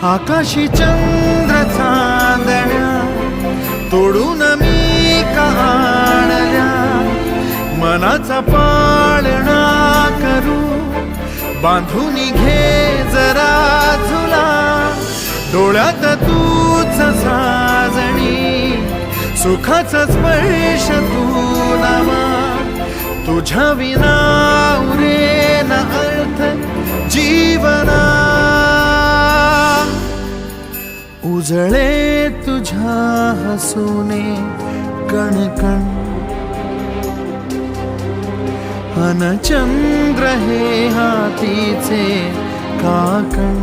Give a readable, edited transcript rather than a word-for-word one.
आकाशी चंद्र चांदण्या तोडून मी आणल्या, मनाचा पाळणा करू बांधून घे जरा झुला, डोळ्यात तूच साजणी सुखाचा स्पर्श तू नामा, तुझ्या विना उरेन अर्थ जीवना, उजळे तुझ्या हसूने कणकण, अन चंद्र हे हातीचे काकण.